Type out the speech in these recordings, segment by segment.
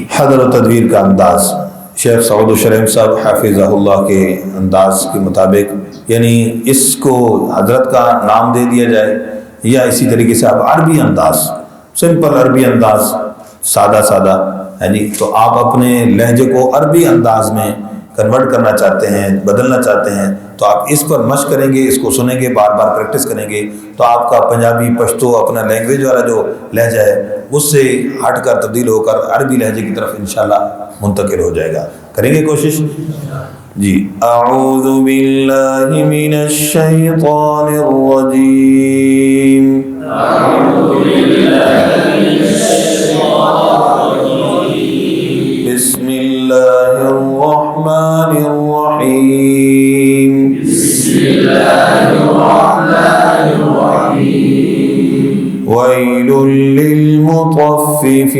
हदर और तदवीर का अंदाज़ शेख सऊद शरीम साहब हाफिज़हुल्लाह के अंदाज़ के मुताबिक, यानी इसको हजरत का नाम दे दिया जाए या इसी तरीके से आप अरबी अंदाज़, सिंपल अरबी अंदाज़, सादा सादा है जी। तो आप अपने लहजे को अरबी अंदाज़ में कन्वर्ट करना चाहते हैं, बदलना चाहते हैं, तो आप इस पर मशक करेंगे, इसको सुनेंगे, बार बार प्रैक्टिस करेंगे, तो आपका पंजाबी, पश्तो, अपना लैंग्वेज वाला जो लहजा है उससे हट कर तब्दील होकर अरबी लहजे की तरफ इंशाल्लाह मुंतकिल हो जाएगा। करेंगे कोशिश जी। अऊज़ु बिल्लाहि मिनश शैतानिर रजीम। बिस्मिल्लाहिर रहमानिर रहीम। वैलुल लिल मुतफ्फिफीन।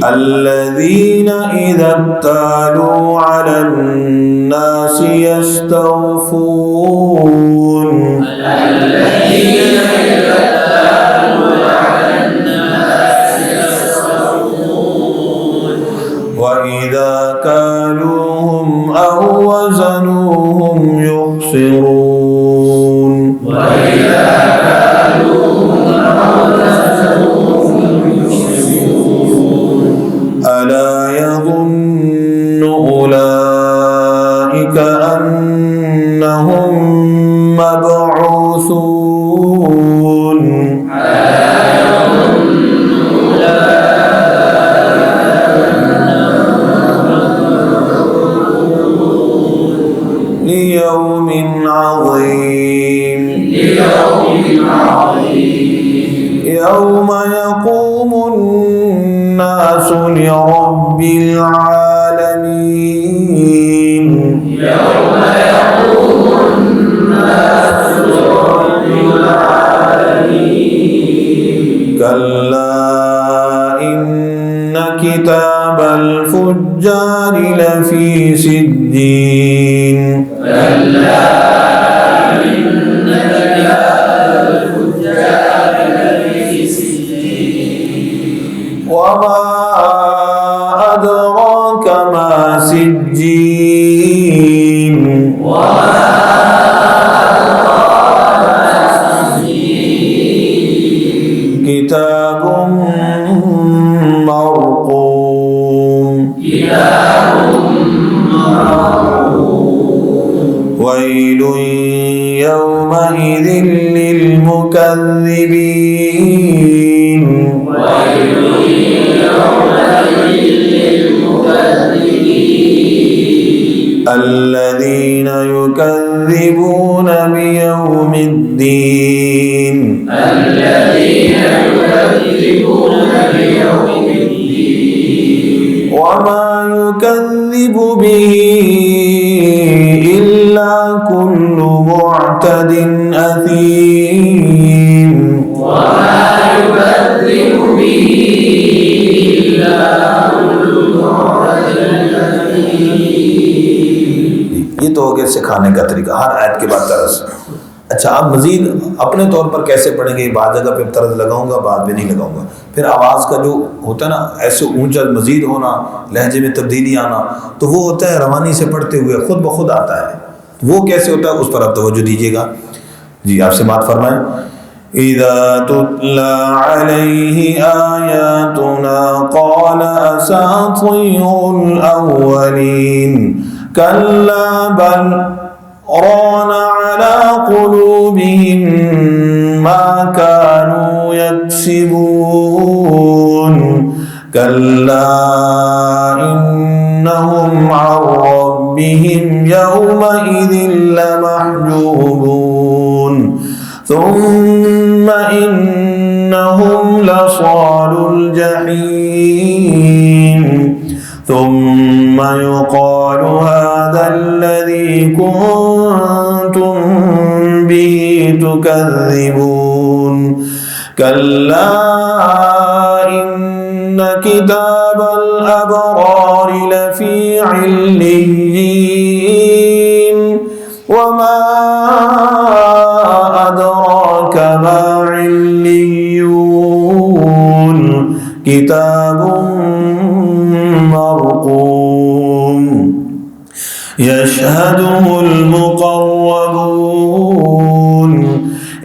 अल्लज़ीना इज़ा इक्तालू अलन नासि यस्तौफून। व इज़ा कालूहुम औ वज़नूहुम युख़सिरून। अला यज़ुन्नु उलाइका अन्नहुम मबऊसून। लियौमिन अज़ीम। यौम यक़ूमुन नासु लिरब्बिल आलमीन। कल्ला इन्न किताबल फुज्जारि लफ़ी सिज्जीन। वमा अदराक मा सिज्जीन। किताबुम मरक़ूम। वैलुन यौमइज़िन लिल मुकज़्ज़िबीन। الذين يكذبون بيوم الدين وما يكذب به إلا كل معتد أثيم। ये तो हो गया सिखाने का तरीका, हर आयत के बाद तरस। अच्छा, आप मज़ीद अपने तौर पर कैसे पढ़ेंगे? बाद जगह पे तरस लगाऊंगा, बाद में नहीं लगाऊंगा। फिर आवाज़ का जो होता है ना, ऐसे ऊंचा मज़ीद होना, लहजे में तब्दीली आना, तो वो होता है रवानी से पढ़ते हुए खुद ब खुद आता है। वो कैसे होता है उस पर आप तवज्जो दीजिएगा जी। आपसे बात फरमाएं। इज़ा तुतला अलैहि आयातुना क़ाल असातीरुल अव्वलीन। कल्ला बल रान अला क़ुलूबिहिम मा कानू यक्सिबून। कल्ला इन्नहुम अन रब्बिहिम यौमइज़िन लमहजूबून। सुम्मा इन्नहुम लसालुल जहीम। सुम्मा युक़ालु हाज़ाल्लज़ी कुन्तुम बिही तुकज़्ज़िबून। कल्ला इन्न किताबल अबरारि लफ़ी इल्लिय्यीन। वमा अदराक عليون كتاب مرقوم يشهده المقربون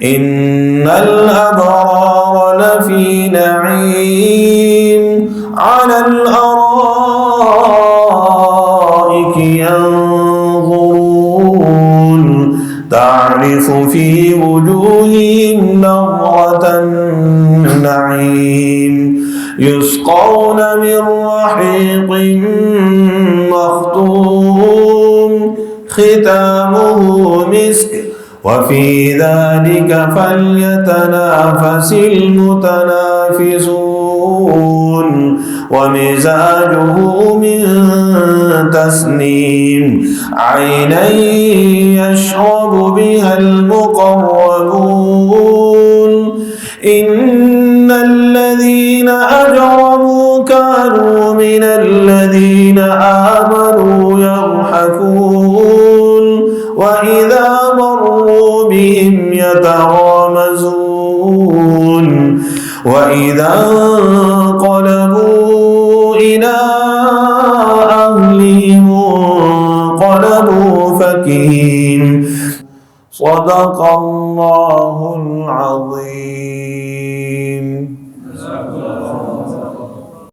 إن الأبرار لفي نعيم على الأرائك ينظرون تعرف في وجوههم نضرة النعيم يسقون من رحيق مختوم ختامه مسك وفي ذلك فليتنافس المتنافسون ومزاجه من تسنيم عينا يشرب بها المقربون إن الذين أجرموا كانوا من الذين آمنوا يضحكون وإذا مروا بهم يتغامزون وإذا انقلبوا إلى أهلهم انقلبوا فكهين صدق الله العظيم.